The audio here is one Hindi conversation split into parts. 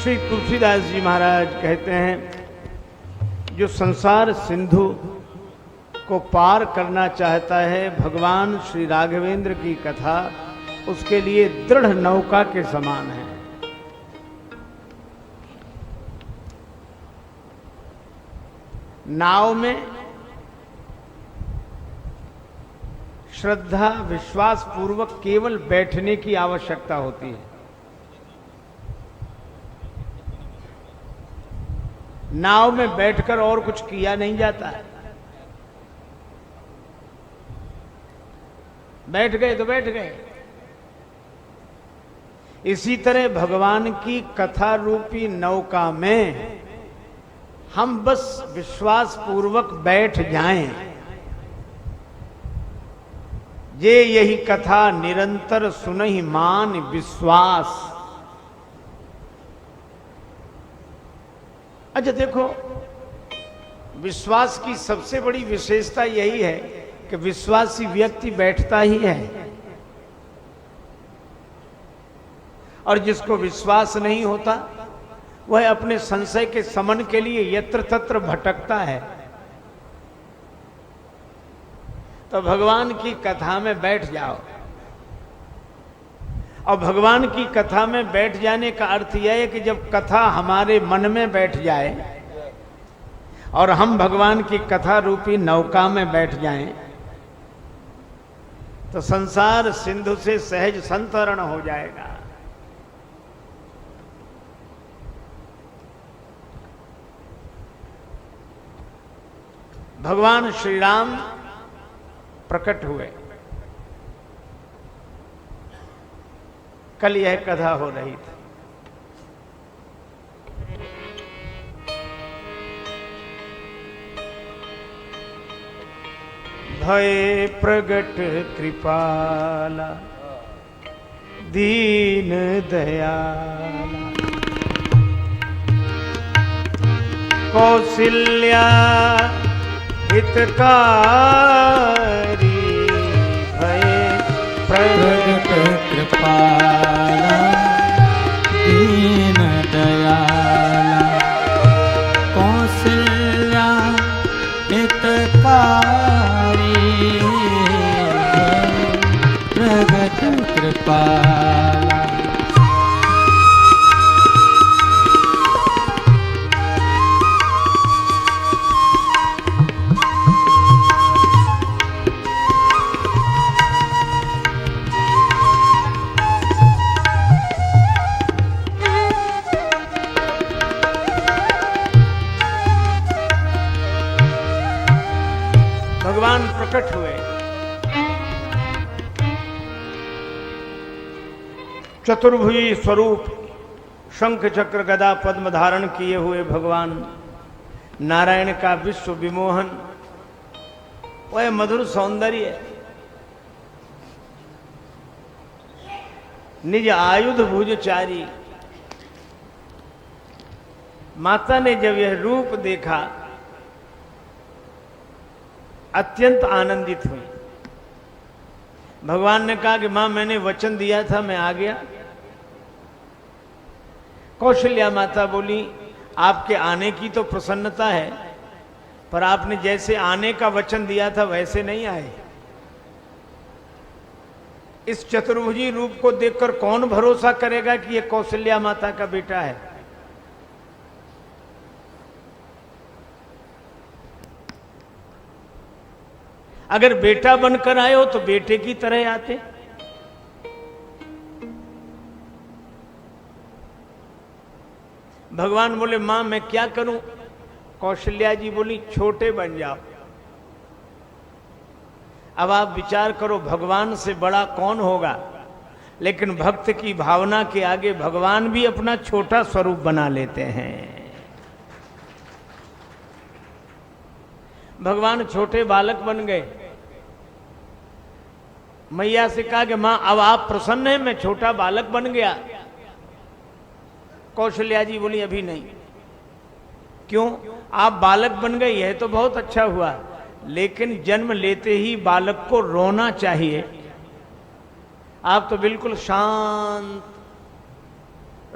श्री तुलसीदास जी महाराज कहते हैं, जो संसार सिंधु को पार करना चाहता है, भगवान श्री राघवेंद्र की कथा उसके लिए दृढ़ नौका के समान है। नाव में श्रद्धा विश्वास पूर्वक केवल बैठने की आवश्यकता होती है। नाव में बैठकर और कुछ किया नहीं जाता है। बैठ गए तो बैठ गए। इसी तरह भगवान की कथा रूपी नौका में हम बस विश्वास पूर्वक बैठ जाएं। ये यही कथा निरंतर सुनहि मान विश्वास। अच्छा देखो, विश्वास की सबसे बड़ी विशेषता यही है कि विश्वासी व्यक्ति बैठता ही है, और जिसको विश्वास नहीं होता वह अपने संशय के शमन के लिए यत्र तत्र भटकता है। तो भगवान की कथा में बैठ जाओ। और भगवान की कथा में बैठ जाने का अर्थ यह है कि जब कथा हमारे मन में बैठ जाए और हम भगवान की कथा रूपी नौका में बैठ जाएं, तो संसार सिंधु से सहज संतरण हो जाएगा। भगवान श्री राम प्रकट हुए। कल यह कथा हो रही थी। भय प्रगट कृपाला दीन दयाला कौशल्या हितकारी भय प्रगट कृपाला दीन दयाला कौशल्या हितकारी प्रगट कृपाला। भगवान प्रकट हुए। चतुर्भुजी स्वरूप शंख चक्र गदा पद्म धारण किए हुए भगवान नारायण का विश्व विमोहन, वह मधुर सौंदर्य, निज आयुध भुजचारी। माता ने जब यह रूप देखा अत्यंत आनंदित हुई। भगवान ने कहा कि मां, मैंने वचन दिया था, मैं आ गया। कौशल्या माता बोली, आपके आने की तो प्रसन्नता है, पर आपने जैसे आने का वचन दिया था वैसे नहीं आए। इस चतुर्भुजी रूप को देखकर कौन भरोसा करेगा कि यह कौशल्या माता का बेटा है। अगर बेटा बनकर आए हो तो बेटे की तरह आते। भगवान बोले, मां मैं क्या करूं? कौशल्या जी बोली, छोटे बन जाओ। अब आप विचार करो, भगवान से बड़ा कौन होगा? लेकिन भक्त की भावना के आगे भगवान भी अपना छोटा स्वरूप बना लेते हैं। भगवान छोटे बालक बन गए। मैया से कहा कि मां, अब आप प्रसन्न हैं, मैं छोटा बालक बन गया। कौशल्या जी बोली, अभी नहीं। क्यों? आप बालक बन गए, यह तो बहुत अच्छा हुआ, लेकिन जन्म लेते ही बालक को रोना चाहिए। आप तो बिल्कुल शांत,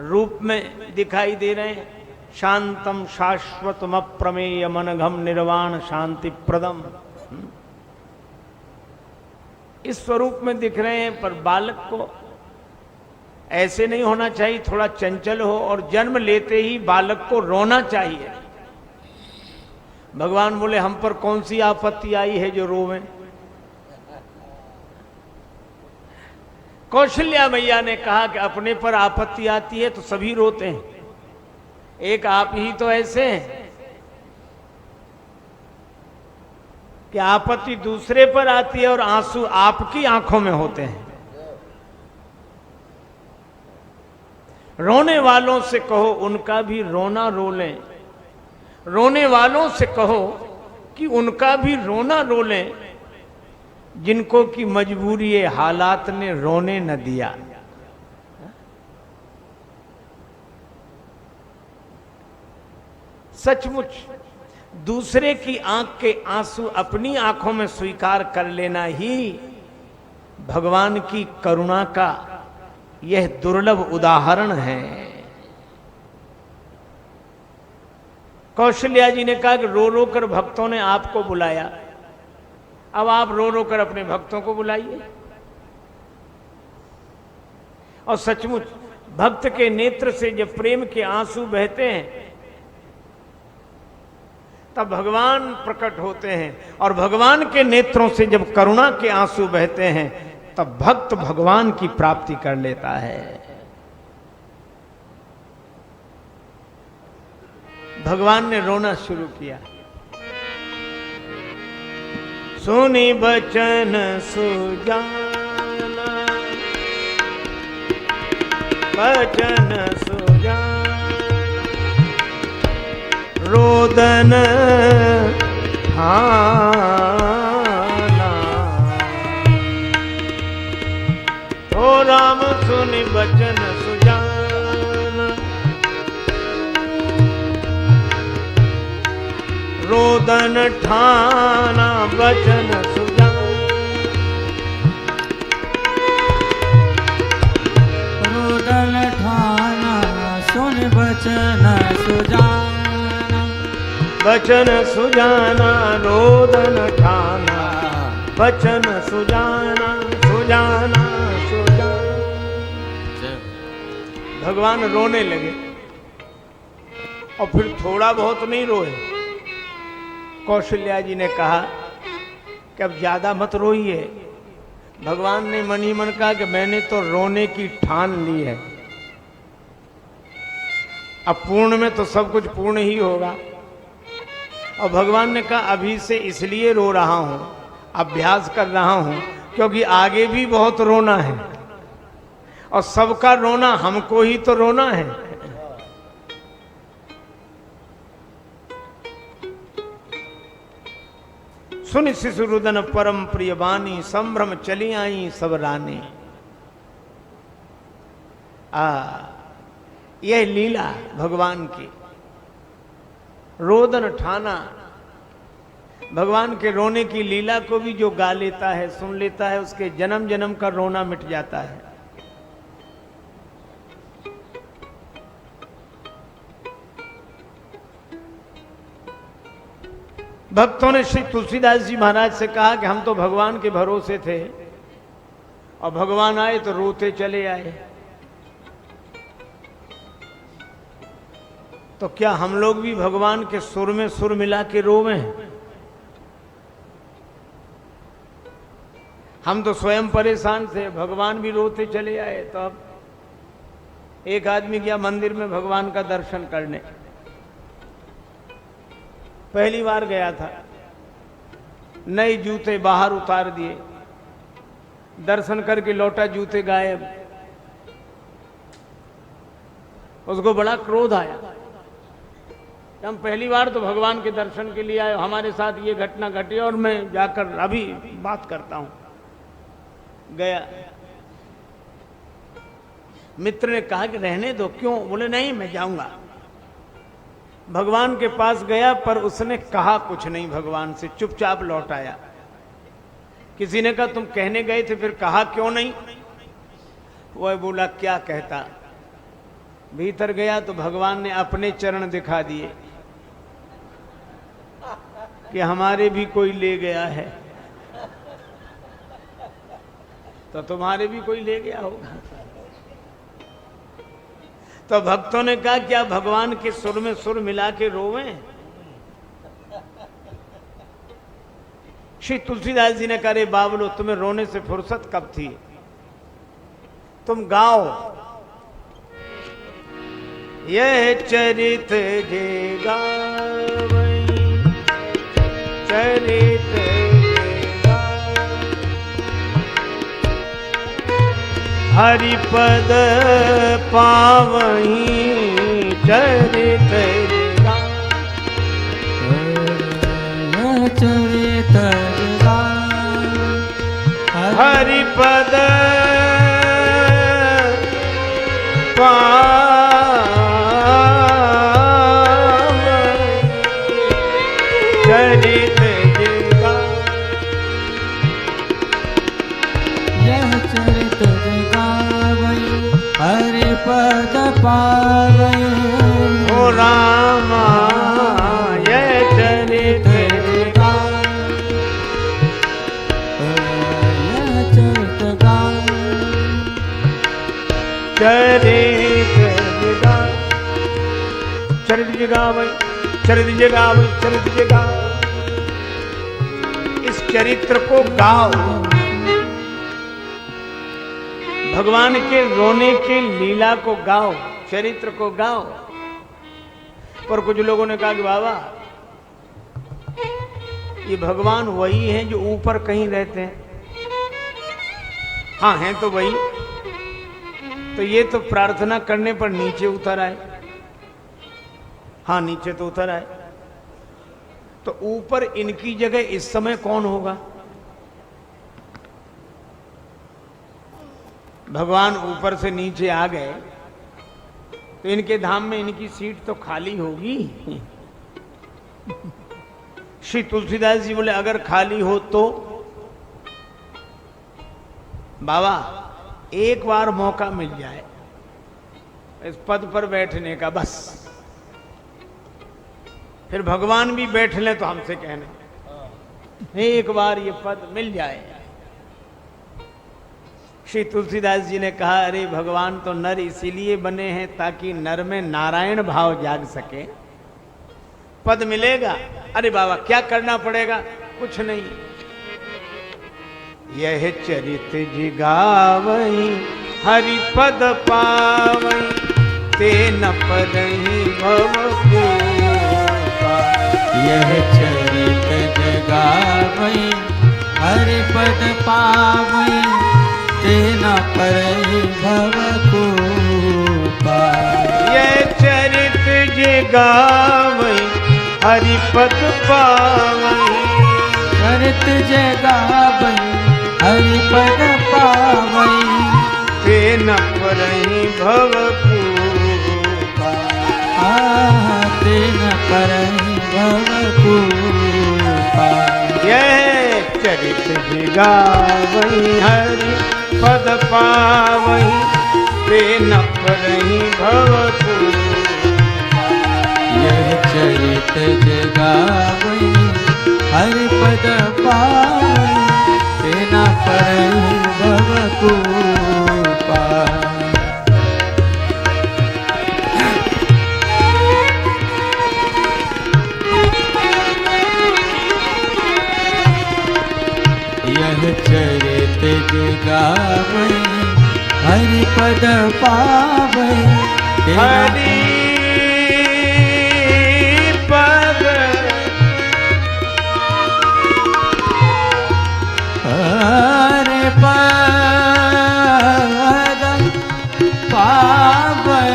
रूप में दिखाई दे रहे हैं। शांतम शाश्वतम अप्रमेय मनघम निर्वाण शांति प्रदम, इस स्वरूप में दिख रहे हैं। पर बालक को ऐसे नहीं होना चाहिए, थोड़ा चंचल हो, और जन्म लेते ही बालक को रोना चाहिए। भगवान बोले हम पर कौन सी आपत्ति आई है जो रोवें। कौशल्या मैया ने कहा कि अपने पर आपत्ति आती है तो सभी रोते हैं, एक आप ही तो ऐसे हैं कि आपत्ति दूसरे पर आती है और आंसू आपकी आंखों में होते हैं। रोने वालों से कहो उनका भी रोना रो लें, रोने वालों से कहो कि उनका भी रोना रो लें, जिनको की मजबूरी हालात ने रोने न दिया। सचमुच दूसरे की आंख के आंसू अपनी आंखों में स्वीकार कर लेना ही भगवान की करुणा का यह दुर्लभ उदाहरण है। कौशल्या जी ने कहा कि रो रो कर भक्तों ने आपको बुलाया, अब आप रो रो कर अपने भक्तों को बुलाइए। और सचमुच भक्त के नेत्र से जब प्रेम के आंसू बहते हैं तब भगवान प्रकट होते हैं, और भगवान के नेत्रों से जब करुणा के आंसू बहते हैं तब भक्त भगवान की प्राप्ति कर लेता है। भगवान ने रोना शुरू किया। सुनी बचन सुजाना, बचन सुजाना, रोदन ठाना, ओ राम सुनि बचन सुजाना, रोदन ठाना बचन सुजाना, रोदन ठाना सुन बचन सुजाना, बचन सुजाना रोदन ठाना, बचन सुजाना सुजाना सुजाना। भगवान रोने लगे और फिर थोड़ा बहुत नहीं रोए। कौशल्या जी ने कहा कि अब ज्यादा मत रोइए। भगवान ने मन ही मन कहा कि मैंने तो रोने की ठान ली है, अब पूर्ण में तो सब कुछ पूर्ण ही होगा। और भगवान ने कहा अभी से इसलिए रो रहा हूं, अभ्यास कर रहा हूं, क्योंकि आगे भी बहुत रोना है और सबका रोना हमको ही तो रोना है। सुन शिशु रुदन परम प्रिय बानी, संभ्रम चली आई सब रानी। यह लीला भगवान की, रोदन ठाना। भगवान के रोने की लीला को भी जो गा लेता है, सुन लेता है, उसके जन्म जन्म का रोना मिट जाता है। भक्तों ने श्री तुलसीदास जी महाराज से कहा कि हम तो भगवान के भरोसे थे और भगवान आए तो रोते चले आए, तो क्या हम लोग भी भगवान के सुर में सुर मिला के रोवें? हम तो स्वयं परेशान थे, भगवान भी रोते चले आए। तो अब एक आदमी गया मंदिर में भगवान का दर्शन करने, पहली बार गया था, नए जूते बाहर उतार दिए, दर्शन करके लौटा, जूते गायब। उसको बड़ा क्रोध आया, हम पहली बार तो भगवान के दर्शन के लिए आए, हमारे साथ ये घटना घटी और मैं जाकर अभी बात करता हूं। गया, मित्र ने कहा कि रहने दो। क्यों? बोले नहीं मैं जाऊंगा। भगवान के पास गया पर उसने कहा कुछ नहीं भगवान से, चुपचाप लौट आया। किसी ने कहा तुम कहने गए थे फिर कहा क्यों नहीं? वह बोला क्या कहता, भीतर गया तो भगवान ने अपने चरण दिखा दिए कि हमारे भी कोई ले गया है, तो तुम्हारे भी कोई ले गया होगा। तो भक्तों ने कहा क्या भगवान के सुर में सुर मिला के रोवें? श्री तुलसीदास जी ने कहा रे बाबलो, तुम्हें रोने से फुर्सत कब थी? तुम गाओ, यह चरित जे गावै, चरित हरिपद पावहीं, चरित चरित हरिपद पावहीं, चरित यह चरित गावै, हरिपद पावै। ओ रामा यह चरित चरित जगावै, चरित जगावै, चरित जगावै। इस चरित्र को गाओ, भगवान के रोने के लीला को गाओ, चरित्र को गाओ। पर कुछ लोगों ने कहा कि बाबा ये भगवान वही हैं जो ऊपर कहीं रहते हैं। हाँ हैं तो वही, तो ये तो प्रार्थना करने पर नीचे उतर आए। हाँ नीचे तो उतर आए, तो ऊपर इनकी जगह इस समय कौन होगा? भगवान ऊपर से नीचे आ गए तो इनके धाम में इनकी सीट तो खाली होगी। श्री तुलसीदास जी बोले अगर खाली हो तो बाबा एक बार मौका मिल जाए इस पद पर बैठने का, बस फिर भगवान भी बैठ लें तो हमसे कहने, एक बार ये पद मिल जाए। श्री तुलसीदास जी ने कहा अरे भगवान तो नर इसीलिए बने हैं ताकि नर में नारायण भाव जाग सके। पद मिलेगा? अरे बाबा क्या करना पड़ेगा? कुछ नहीं, यह चरित जिगावई हरि पद पावई, ते न परहि भव कोपा। यह चरित जगावई हरि पद पावई, ते न परहि भव कोपा। यह चरित जिगावई हरि पद पावई, चरित जगावई हरि पद पावई, ते न परहि भव कोपा। ते न परहि भव कोपा। यह चरित जिगावई हरि पद पावई, ते न परहि भव कोपा। यह चरित जगावई हरि पद पावई, ते न परहि भव कोपा। यह चरित जगावई हरि पद पावई, ते न हरि पद हरि पद पावई,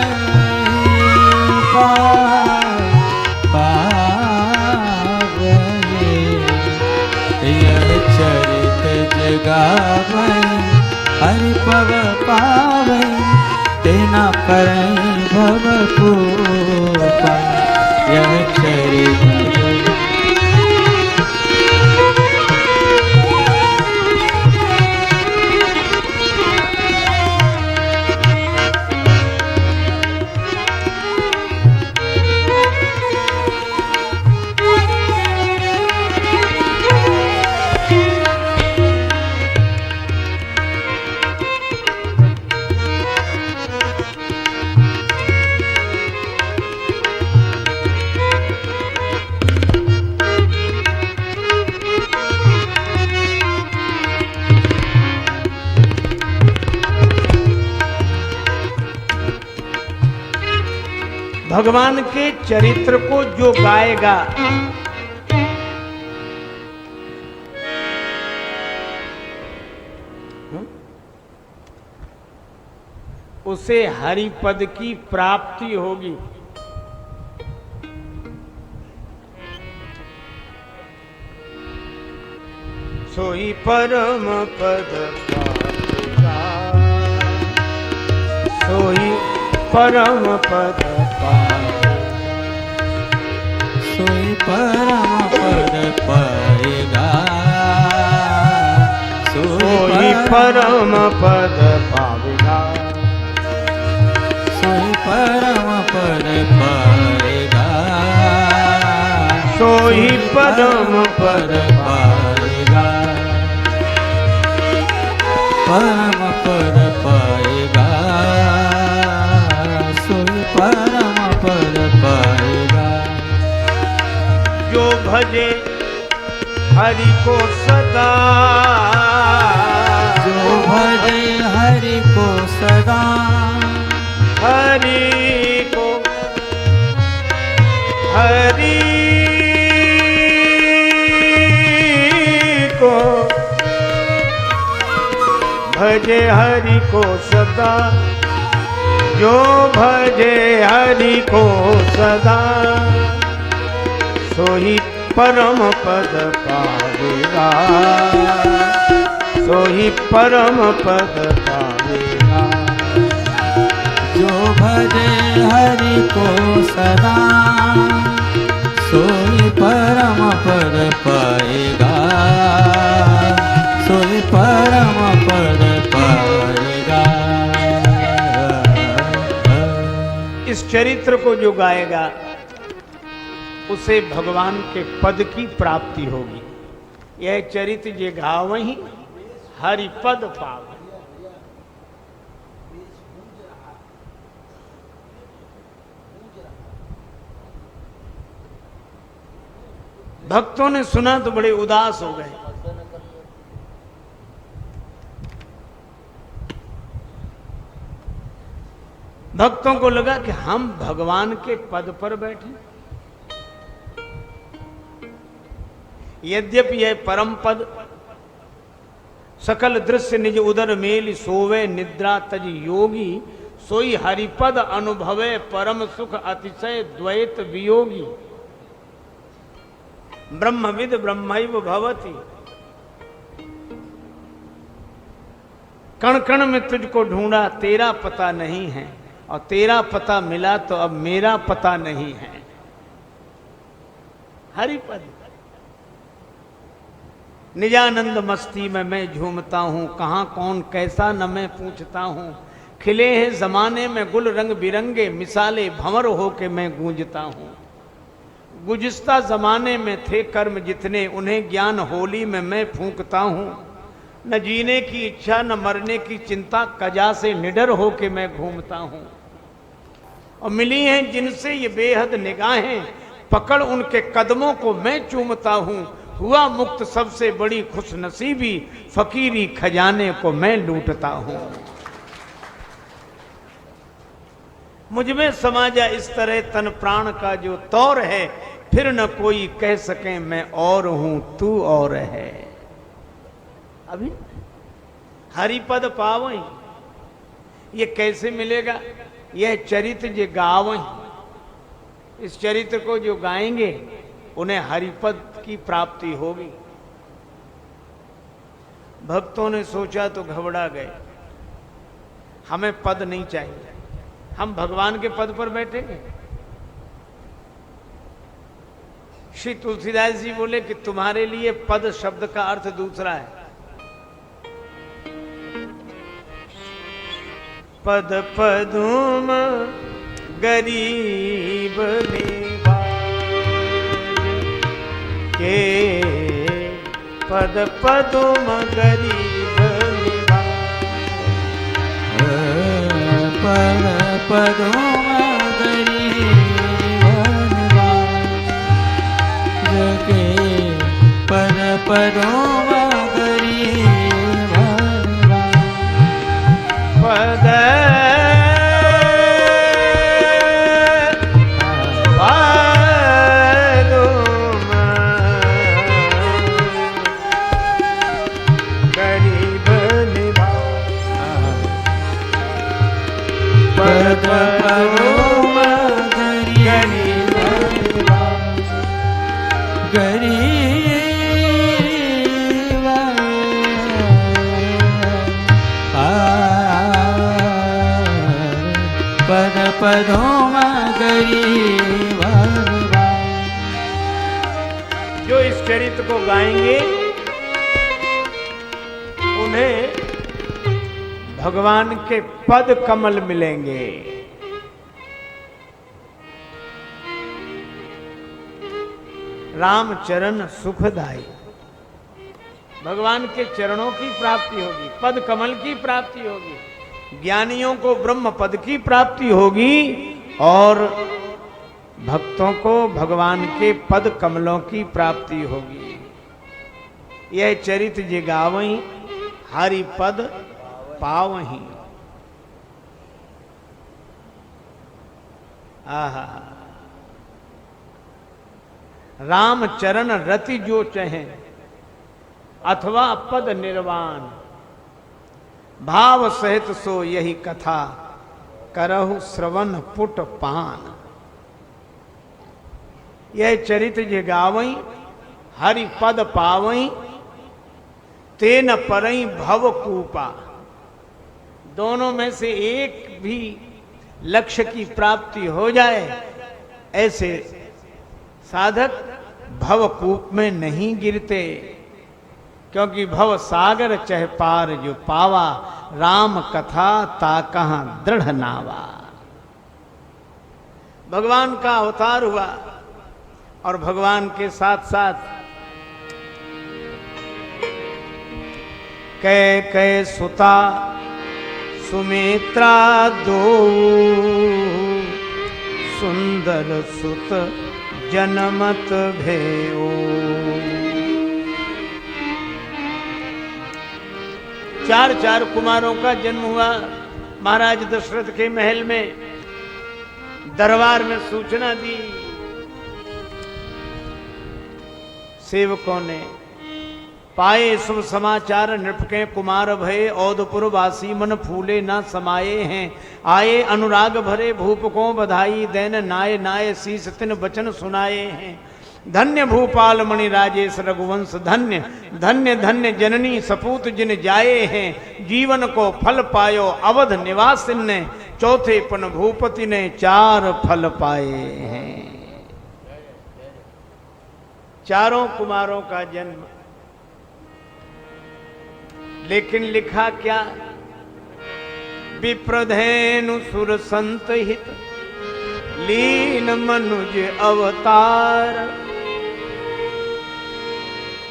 पावई। यह चरित जगावई हरि पद पावई, ते न परहि भव कोपा। यह चरित भगवान के चरित्र को जो गाएगा उसे हरि पद की प्राप्ति होगी। सोई परम पद पावेगा, सोई परम पद पावेगा, सोई परम पद पाएगा, सोई परम पद पावेगा, सोई परम पद पाएगा, सोई परम पद पाएगा, परम पद पाएगा, सोई परम पद पाएगा। जो भजे हरि को सदा, जो भजे हरि को सदा, हरि को, हरि को भजे हरि को सदा, जो भजे हरि को सदा, सोही परम पद पावेगा, सोही परम पद पावेगा। जो भजे हरि को सदा, सोई परम पद पाएगा, सोई परम पद पाएगा। इस चरित्र को जो गाएगा उसे भगवान के पद की प्राप्ति होगी। यह चरित्र जे गावहीं हरि पद पावे। भक्तों ने सुना तो बड़े उदास हो गए। भक्तों को लगा कि हम भगवान के पद पर बैठे। यद्यपि यह परम पद सकल दृश्य निज उदर मेल, सोवे निद्रा तज योगी, सोई हरिपद अनुभवे परम सुख अतिशय द्वैत वियोगी। ब्रह्मविद ब्रह्मैव भवति, कण कण में तुझको ढूंढा तेरा पता नहीं है, और तेरा पता मिला तो अब मेरा पता नहीं है। हरिपद निजानंद मस्ती में मैं झूमता हूँ, कहाँ कौन कैसा न मैं पूछता हूँ। खिले हैं जमाने में गुल रंग बिरंगे, मिसाले भंवर हो के मैं गूंजता हूँ। गुज़िश्ता जमाने में थे कर्म जितने, उन्हें ज्ञान होली में मैं फूंकता हूँ। न जीने की इच्छा न मरने की चिंता, कजा से निडर हो के मैं घूमता हूँ। और मिली हैं जिनसे ये बेहद निगाहें, पकड़ उनके कदमों को मैं चूमता हूँ। हुआ मुक्त सबसे बड़ी खुश नसीबी, फकीरी खजाने को मैं लूटता हूँ। मुझमें समाजा इस तरह तन प्राण का जो तौर है, फिर न कोई कह सके मैं और हूं तू और है। अभी हरिपद पावई ये कैसे मिलेगा? यह चरित्र जो गावई, इस चरित्र को जो गाएंगे उन्हें हरिपद की प्राप्ति होगी। भक्तों ने सोचा तो घबरा गए, हमें पद नहीं चाहिए, हम भगवान के पद पर बैठेंगे। श्री तुलसीदास जी बोले कि तुम्हारे लिए पद शब्द का अर्थ दूसरा है। पद पदुम गरीब के, पद पदुम गरीब पद पदुम गरीब के, पद पदुम गरीब पद भगवान। जो इस चरित्र को गाएंगे उन्हें भगवान के पद कमल मिलेंगे। राम चरण सुखदाई, भगवान के चरणों की प्राप्ति होगी, पद कमल की प्राप्ति होगी, ज्ञानियों को ब्रह्म पद की प्राप्ति होगी और भक्तों को भगवान के पद कमलों की प्राप्ति होगी। यह चरित्र जे गावहीं हरि पद पावहीं। आहा, राम चरण रति जो चहे अथवा पद निर्वाण, भाव सहित सो यही कथा करहु श्रवण पुट पान। यह चरित्र जे गावई हरि पद पावई, तेन परई भव कूपा। दोनों में से एक भी लक्ष्य की प्राप्ति हो जाए, ऐसे साधक भवकूप में नहीं गिरते, क्योंकि भव सागर चह पार जो पावा, राम कथा ता कहां दृढ़ नावा। भगवान का अवतार हुआ और भगवान के साथ साथ कै कै सुता सुमित्रा दो, सुंदर सुत जनमत भयो। चार कुमारों का जन्म हुआ। महाराज दशरथ के महल में दरबार में सूचना दी। सेवकों ने पाए शुभ समाचार, नृप के कुमार भये, औदपुर वासी मन फूले न समाये हैं। आए अनुराग भरे भूप को बधाई, दैन नाय नाय शीस तिन वचन सुनाए हैं। धन्य भूपाल मणि राजेश रघुवंश, धन्य धन्य धन्य जननी सपूत जिन जाए हैं। जीवन को फल पायो अवध निवासिन ने, चौथे पन भूपति ने चार फल पाए हैं। चारों कुमारों का जन्म, लेकिन लिखा क्या? विप्रधेनु सुर संत हित, लीन मनुज अवतार।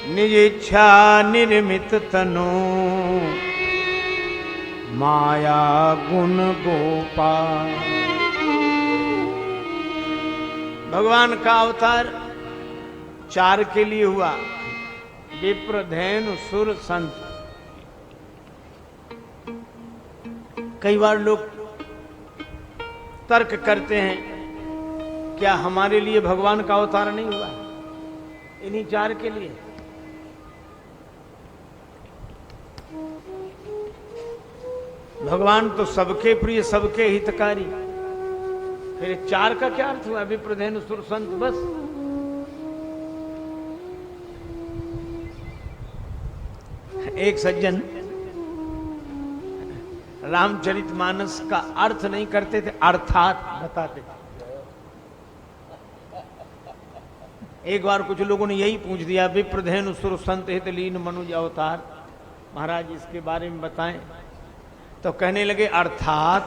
निज इच्छा निर्मित तनु, माया गुण गोपाल। भगवान का अवतार चार के लिए हुआ, विप्रधेनु सुर संत। कई बार लोग तर्क करते हैं, क्या हमारे लिए भगवान का अवतार नहीं हुआ? इन्हीं चार के लिए। भगवान तो सबके प्रिय, सबके हितकारी, फिर चार का क्या अर्थ हुआ? विप्रधेनु सुर संत, बस। एक सज्जन रामचरितमानस का अर्थ नहीं करते थे, अर्थात बताते थे। एक बार कुछ लोगों ने यही पूछ दिया, विप्रधेनु सुर संत हित लीन मनुज अवतार, महाराज इसके बारे में बताएं। तो कहने लगे अर्थात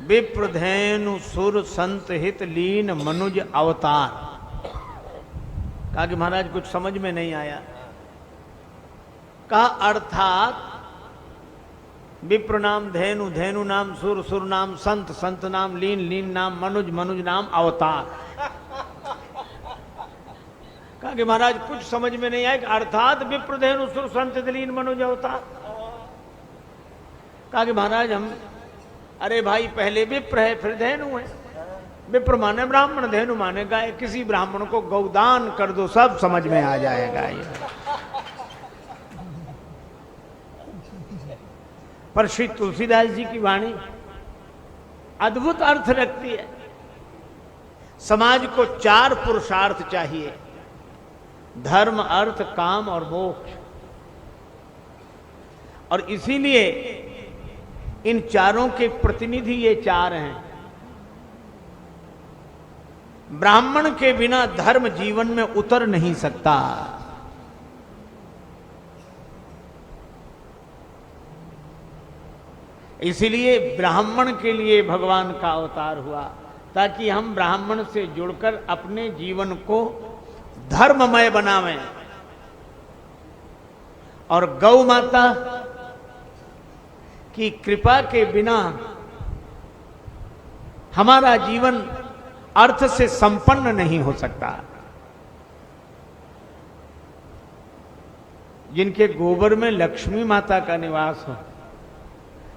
विप्रधेनु सुर संत हित लीन मनुज अवतार। कहा कि महाराज कुछ समझ में नहीं आया। कहा अर्थात विप्र नाम धेनु, धेनु नाम सुर, सुर नाम संत, संत नाम लीन, लीन नाम मनुज, मनुज नाम अवतार। कहा कि महाराज कुछ समझ में नहीं आया कि अर्थात विप्र धेनु सुर संत लीन मनुज अवतार। कहा कि महाराज हम, अरे भाई पहले विप्र है फिर धेनु है। विप्र माने ब्राह्मण, धेनु माने गाय। किसी ब्राह्मण को गौदान कर दो, सब समझ में आ जाएगा ये। पर श्री तुलसीदास जी की वाणी अद्भुत अर्थ रखती है। समाज को चार पुरुषार्थ चाहिए, धर्म, अर्थ, काम और मोक्ष। और इसीलिए इन चारों के प्रतिनिधि ये चार हैं। ब्राह्मण के बिना धर्म जीवन में उतर नहीं सकता। इसलिए ब्राह्मण के लिए भगवान का अवतार हुआ, ताकि हम ब्राह्मण से जुड़कर अपने जीवन को धर्ममय बनावें। और गौ माता की कृपा के बिना हमारा जीवन अर्थ से संपन्न नहीं हो सकता। जिनके गोबर में लक्ष्मी माता का निवास हो,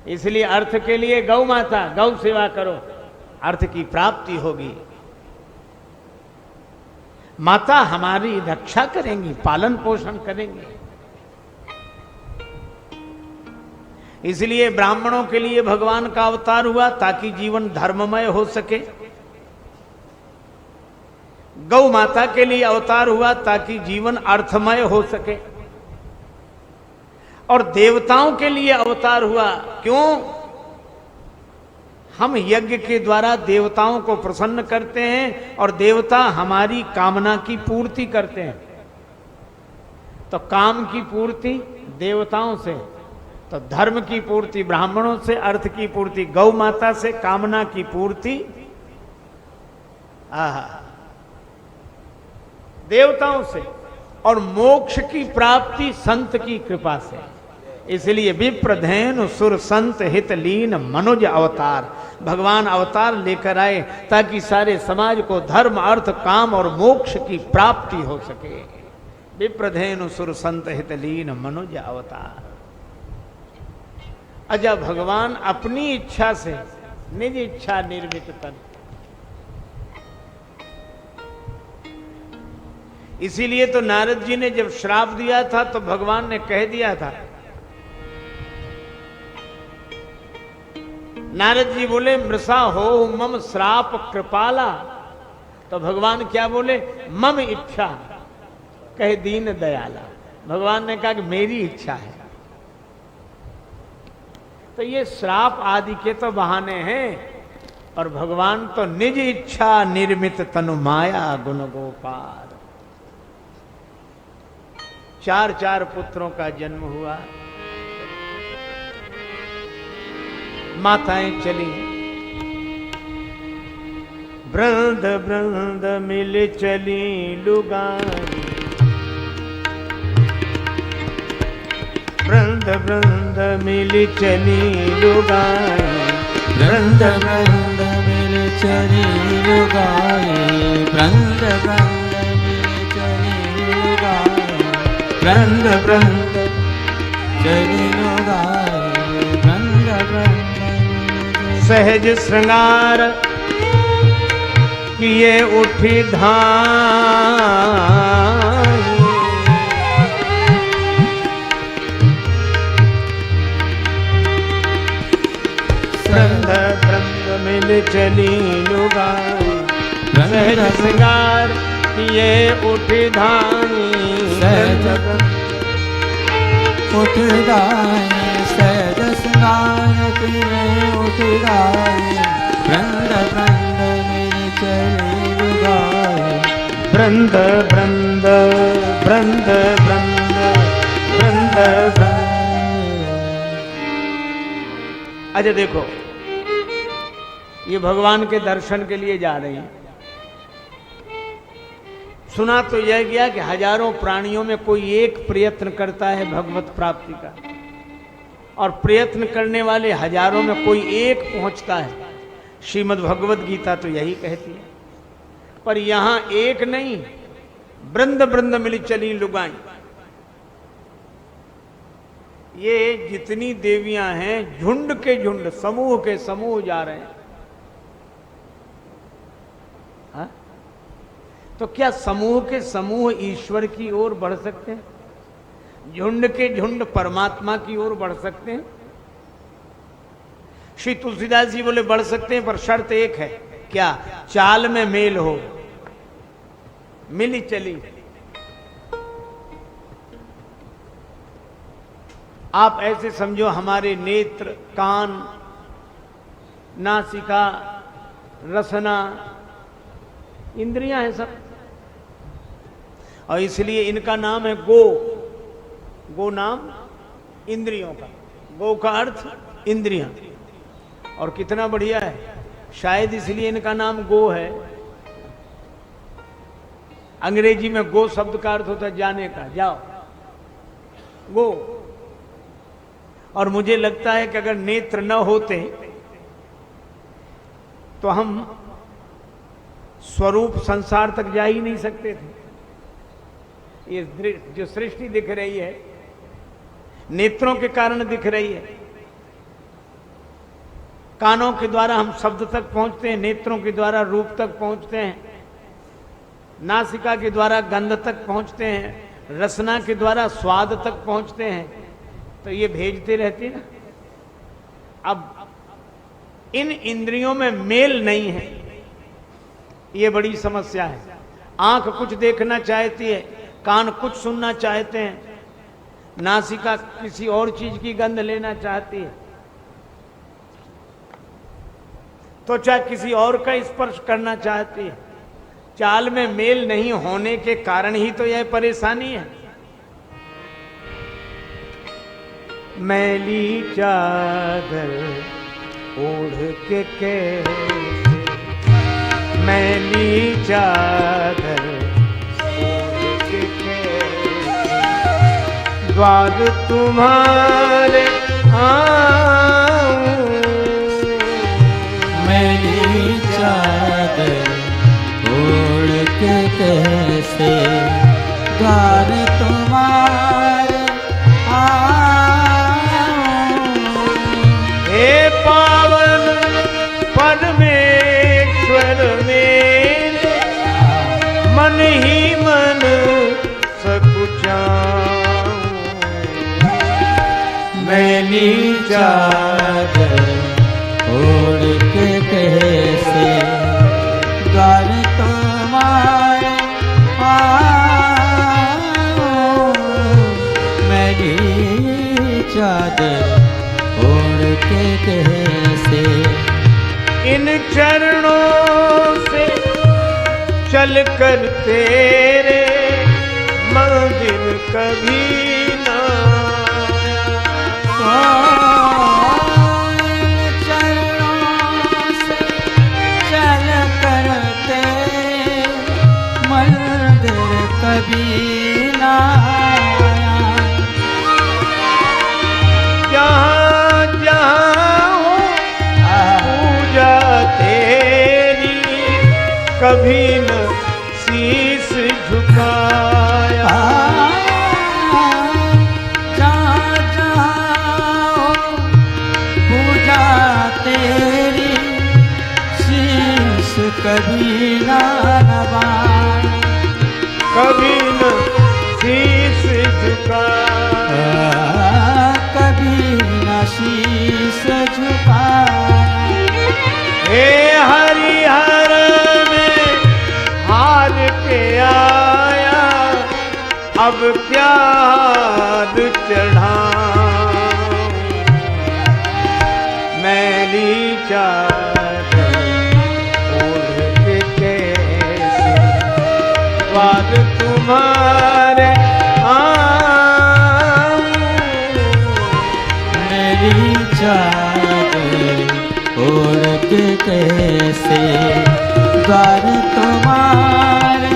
इसलिए अर्थ के लिए गौ माता, गौ सेवा करो, अर्थ की प्राप्ति होगी। माता हमारी रक्षा करेंगी, पालन पोषण करेंगी। इसलिए ब्राह्मणों के लिए भगवान का अवतार हुआ, ताकि जीवन धर्ममय हो सके। गौ माता के लिए अवतार हुआ, ताकि जीवन अर्थमय हो सके। और देवताओं के लिए अवतार हुआ, क्यों? हम यज्ञ के द्वारा देवताओं को प्रसन्न करते हैं और देवता हमारी कामना की पूर्ति करते हैं। तो काम की पूर्ति देवताओं से, तो धर्म की पूर्ति ब्राह्मणों से, अर्थ की पूर्ति गौ माता से, कामना की पूर्ति देवताओं से, और मोक्ष की प्राप्ति संत की कृपा से। इसलिए विप्रधेनु सुर संत हित लीन मनुज अवतार, भगवान अवतार लेकर आए ताकि सारे समाज को धर्म, अर्थ, काम और मोक्ष की प्राप्ति हो सके। विप्रधेनु सुर संत हित लीन मनुज अवतार। अजा भगवान अपनी इच्छा से, निज इच्छा निर्मित तन। इसीलिए तो नारद जी ने जब श्राप दिया था तो भगवान ने कह दिया था, नारद जी बोले मृषा हो मम श्राप कृपाला, तो भगवान क्या बोले? मम इच्छा कह दीन दयाला। भगवान ने कहा कि मेरी इच्छा है। तो ये श्राप आदि के तो बहाने हैं, और भगवान तो निज इच्छा निर्मित तनु माया गुण गोपाल। 4 पुत्रों का जन्म हुआ। माताएं चली, वृंद वृंद मिल चली लुगाई, वृंद वृंद मिल चली लुगाई, वृंद वृंद मिल चली लुगाई, वृंद वृंद मिल चली लुगाई, वृंद वृंद चली लुगाई, वृंद वृंद सहज श्रृंगार किए उठी धाई, वृंद वृंद मिल चली लुगाई, सहज श्रृंगार किए उठी धाई, सहज उठ गाए, सहज श्रृंगार किए उठ गाए, वृंद वृंद मिल चली लुगाई, वृंद वृंद वृंद वृंद वृंद वृंद। अच्छा देखो, ये भगवान के दर्शन के लिए जा रही हैं। सुना तो यह गया कि हजारों प्राणियों में कोई एक प्रयत्न करता है भगवत प्राप्ति का, और प्रयत्न करने वाले हजारों में कोई एक पहुंचता है। श्रीमद् भगवत गीता तो यही कहती है। पर यहां एक नहीं, वृंद वृंद मिली चली लुगाई। ये जितनी देवियां हैं, झुंड के झुंड, समूह के समूह जा रहे हैं। हा? तो क्या समूह के समूह ईश्वर की ओर बढ़ सकते हैं? झुंड के झुंड परमात्मा की ओर बढ़ सकते हैं? श्री तुलसीदास जी बोले बढ़ सकते हैं, पर शर्त एक है, क्या? चाल में मेल हो, मिली चली। आप ऐसे समझो हमारे नेत्र, कान, नासिका, रसना, इंद्रियां हैं सब। और इसलिए इनका नाम है गो। गो नाम इंद्रियों का, गो का अर्थ इंद्रियां। और कितना बढ़िया है, शायद इसलिए इनका नाम गो है। अंग्रेजी में गो शब्द का अर्थ होता है जाने का, जाओ गो। और मुझे लगता है कि अगर नेत्र न होते तो हम स्वरूप संसार तक जा ही नहीं सकते थे। ये जो सृष्टि दिख रही है नेत्रों के कारण दिख रही है। कानों के द्वारा हम शब्द तक पहुंचते हैं, नेत्रों के द्वारा रूप तक पहुंचते हैं, नासिका के द्वारा गंध तक पहुंचते हैं, रसना के द्वारा स्वाद तक पहुंचते हैं। तो ये भेजते रहते ना। अब इन इंद्रियों में मेल नहीं है, ये बड़ी समस्या है। आंख कुछ देखना चाहती है, कान कुछ सुनना चाहते हैं, नासिका किसी और चीज की गंध लेना चाहती है, त्वचा किसी और का स्पर्श करना चाहती है। चाल में मेल नहीं होने के कारण ही तो यह परेशानी है। मैली चादर ओढ़ के कैसे, मैली चादर ओढ़ के कैसे द्वार तुम्हारे आऊं। मैली चादर ओढ़ के कैसे द्वार तुम्हारे आऊं। हे पावन परमेश्वर मेरे, मन ही मन सकुचाऊं। मैली चादर ओढ़ के कैसे द्वार तुम्हारे आऊं। मैली चादर ओढ़ के कैसे इन चरणों से चल कर तेरे मंदिर कभी ना चरणों से चल कर तेरे मंदिर कभी ना आया। जहाँ जहाँ हो पूजा तेरी कभी न शीश झुकाया। जहाँ जहाँ पूजा तेरी शीश कभी ना नवाया। कभी न शीश झुकाया। कभी न शीश झुकाया। हे हरिहर में हार के आया, अब क्या हार चढ़ाऊं। मैली चादर ओढ़ के कैसे द्वार तुम्हारे आऊं। मेरी चादर ओढ़ के कैसे द्वार तुम्हारे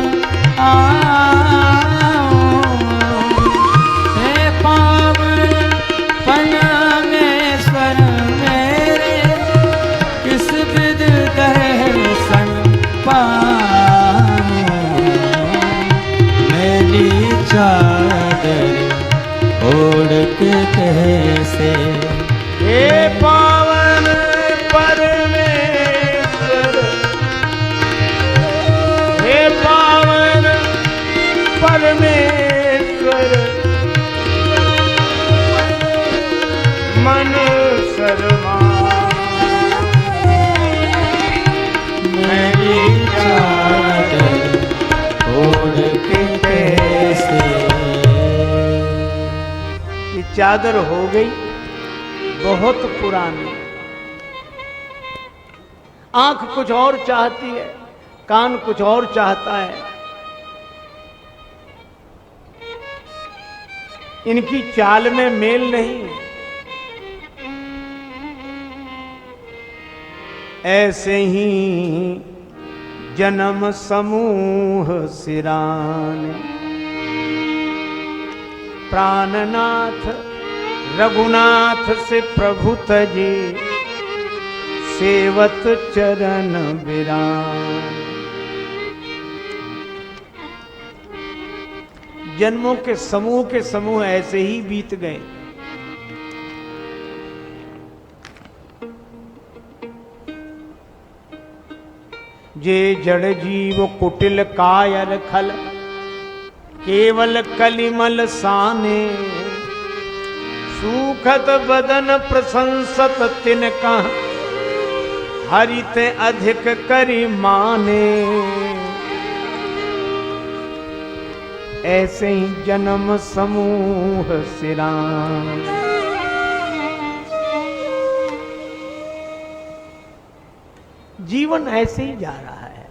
आऊं। हे पावन परमेश्वर मेरे, किस विध दर्शन पाऊं। मेरी चादर ओढ़ के कैसे हे पावन परमेश्वर, हे पावन परमेश्वर, मन शर्मा मेरी चादर ओढ़ के कैसे। ये चादर हो गई बहुत पुरानी। आंख कुछ और चाहती है, कान कुछ और चाहता है। इनकी चाल में मेल नहीं। ऐसे ही जन्म समूह सिराने, प्राणनाथ रघुनाथ से प्रभु तजे, सेवत चरण बिरान। जन्मों के समूह ऐसे ही बीत गए। जे जड़ जीव कुटिल कायर खल, केवल कलिमल साने, सूखत बदन प्रशंसत तिनका, हरित अधिक करि माने। ऐसे ही जन्म समूह सिरान। जीवन ऐसे ही जा रहा है।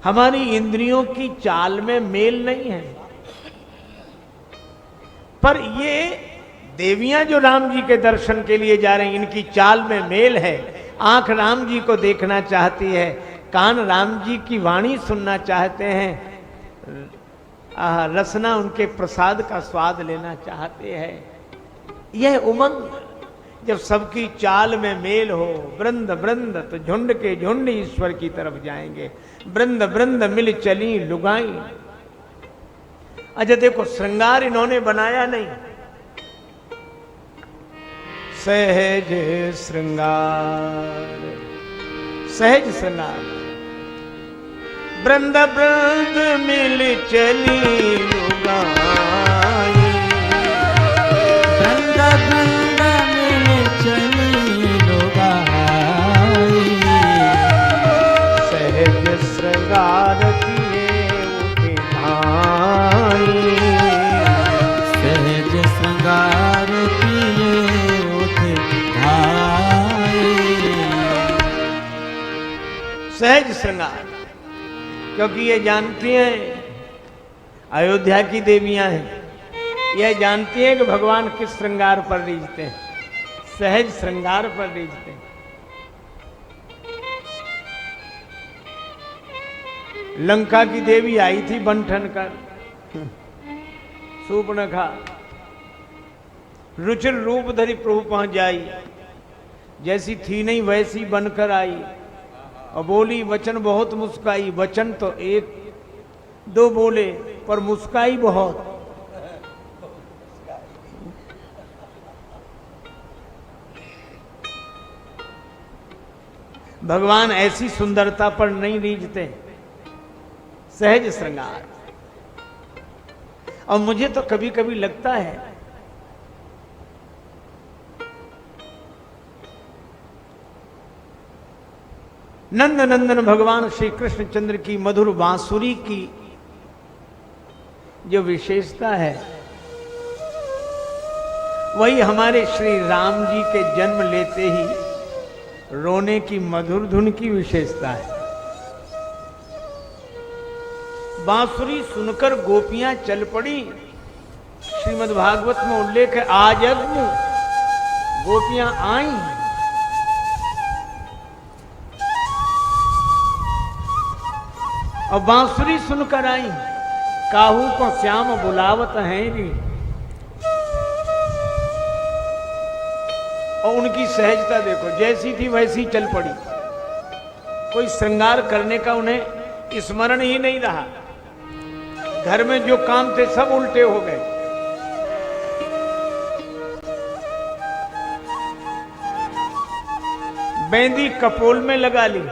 हमारी इंद्रियों की चाल में मेल नहीं है। पर ये देवियां जो राम जी के दर्शन के लिए जा रही हैं, इनकी चाल में मेल है। आंख राम जी को देखना चाहती है, कान राम जी की वाणी सुनना चाहते हैं, रसना उनके प्रसाद का स्वाद लेना चाहते हैं। यह उमंग जब सबकी चाल में मेल हो, वृंद वृंद तो झुंड के झुंड ईश्वर की तरफ जाएंगे। वृंद वृंद मिल चली लुगाई। अच्छा देखो, श्रृंगार इन्होंने बनाया नहीं, सहज श्रृंगार, सहज श्रृंगार। वृंद वृंद मिल चली लुगाई, वृंद वृंद मिल चली लुगाई। सहज श्रृंगार किए उठे भाई, सहज श्रृंगार किए उठे भाई। सहज श्रृंगार, क्योंकि ये जानती हैं, अयोध्या की देवियां हैं, यह जानती हैं कि भगवान किस श्रृंगार पर रीझते हैं, सहज श्रृंगार पर रीझते हैं। लंका की देवी आई थी बंठन कर, सूर्पणखा रुचिर रूप धरी प्रभु पहुंच जाई, जैसी थी नहीं वैसी बनकर आई और बोली वचन बहुत मुस्काई। वचन तो एक दो बोले पर मुस्काई बहुत। भगवान ऐसी सुंदरता पर नहीं रीझते, सहज श्रृंगार। और मुझे तो कभी कभी लगता है नंद नंदन भगवान श्री कृष्णचंद्र की मधुर बांसुरी की जो विशेषता है, वही हमारे श्री राम जी के जन्म लेते ही रोने की मधुर धुन की विशेषता है। बांसुरी सुनकर गोपियां चल पड़ी। श्रीमद् भागवत में उल्लेख है, आज गोपियां आई और बांसुरी सुनकर आई। काहू को श्याम बुलावत हैं री। और उनकी सहजता देखो, जैसी थी वैसी चल पड़ी। कोई श्रृंगार करने का उन्हें स्मरण ही नहीं रहा। घर में जो काम थे सब उल्टे हो गए। मेहंदी कपोल में लगा ली,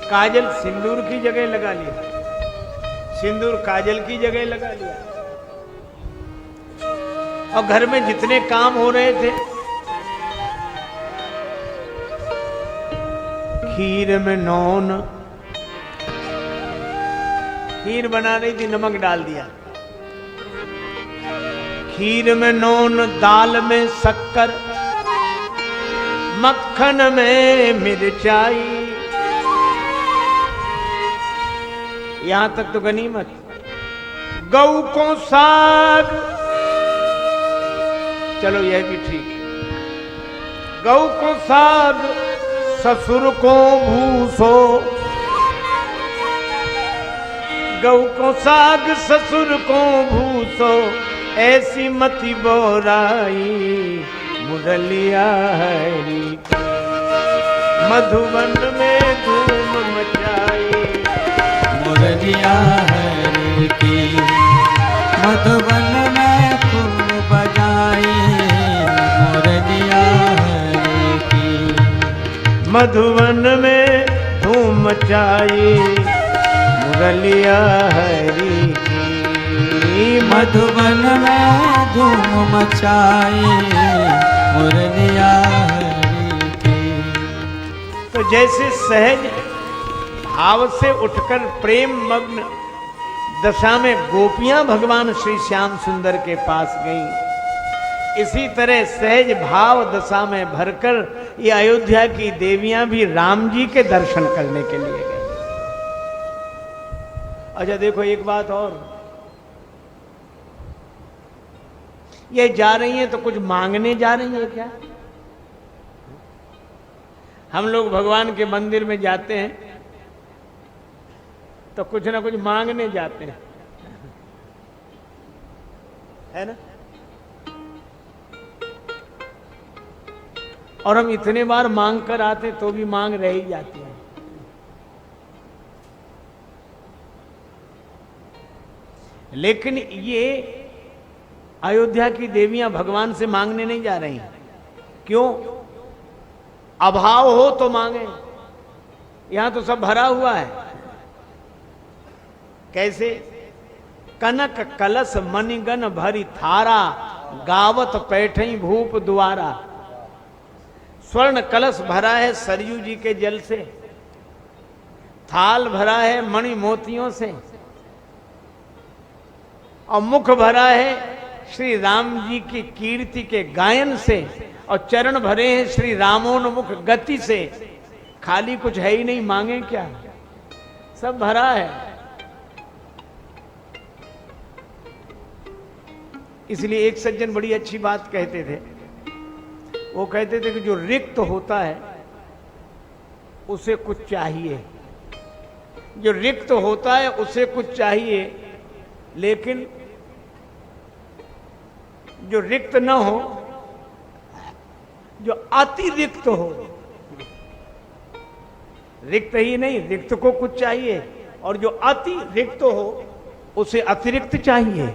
काजल सिंदूर की जगह लगा लिया, सिंदूर काजल की जगह लगा लिया। और घर में जितने काम हो रहे थे, खीर में नौन, खीर बना रही थी, नमक डाल दिया। खीर में नौन, दाल में शक्कर, मक्खन में मिर्चाई, यहां तक तो गनीमत। गऊ को साग, चलो यह भी ठीक। गऊ को साग ससुर को भूसो, गऊ को साग ससुर को भूसो, ऐसी मति बोराई मुरलिया हरी। मधुबन में धूम मचाई मुरलिया हरी की, मधुबन में खूब बजाई मुरलिया हरी की। मधुबन में धूम मचाई मुरलिया हरी की। मधुबन में धूम मचाई मुरलिया हरी की। तो जैसे सहज भाव से उठकर प्रेम मग्न दशा में गोपियां भगवान श्री श्याम सुंदर के पास गईं, इसी तरह सहज भाव दशा में भरकर ये अयोध्या की देवियां भी राम जी के दर्शन करने के लिए गई। अच्छा देखो एक बात और, ये जा रही हैं तो कुछ मांगने जा रही हैं क्या? हम लोग भगवान के मंदिर में जाते हैं तो कुछ ना कुछ मांगने जाते हैं, है ना? और हम इतने बार मांग कर आते तो भी मांग रह ही जाती है। लेकिन ये अयोध्या की देवियां भगवान से मांगने नहीं जा रही। क्यों? अभाव हो तो मांगे, यहां तो सब भरा हुआ है। कैसे? कनक कलश मणिगन भरी थारा, गावत पैठई भूप द्वारा। स्वर्ण कलश भरा है सरयू जी के जल से, थाल भरा है मणि मोतियों से, और मुख भरा है श्री राम जी की कीर्ति के गायन से, और चरण भरे हैं श्री रामोन्मुख गति से। खाली कुछ है ही नहीं, मांगे क्या? सब भरा है। इसलिए एक सज्जन बड़ी अच्छी बात कहते थे। वो कहते थे कि जो रिक्त होता है उसे कुछ चाहिए, जो रिक्त होता है उसे कुछ चाहिए, लेकिन जो रिक्त न हो, जो अतिरिक्त हो, रिक्त ही नहीं, रिक्त को कुछ चाहिए, और जो अतिरिक्त हो उसे अतिरिक्त चाहिए।